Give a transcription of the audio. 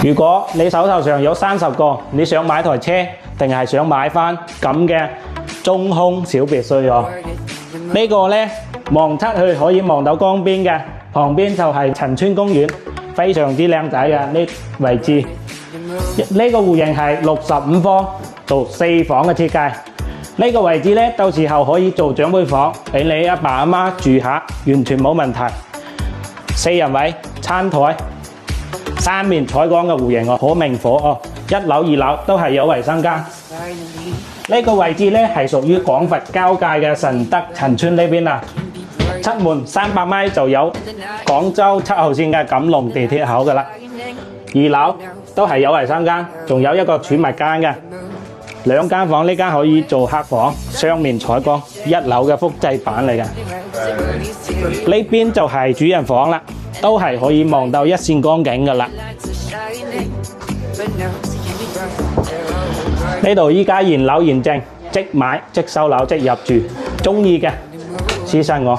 如果你手頭上有30個，你想買台車定係想買返咁嘅中空小別墅喎？呢個呢，望出去可以望到江邊嘅，旁邊就係陳村公園，非常之靚仔嘅呢位置。呢個戶型係65方做4房嘅設計。呢個位置呢，到時候可以做長輩房，俾你阿爸阿媽住下，完全冇問題。4人位，餐台，3面採光嘅戶型哦，好明火哦。1樓、2樓都係有衛生間。呢個位置呢係屬於廣佛交界嘅順德陳村呢邊啦。出門300米就有廣州7號線嘅錦龍地鐵口噶啦。2樓都係有衛生間，仲有一個儲物間嘅。2間房，呢間可以做客房，雙面採光，1樓嘅複製版嚟嘅。呢邊就係主人房啦，都係可以望到一線光景噶啦。呢度依家現樓現證，即買即收樓即入住，中意嘅私信我。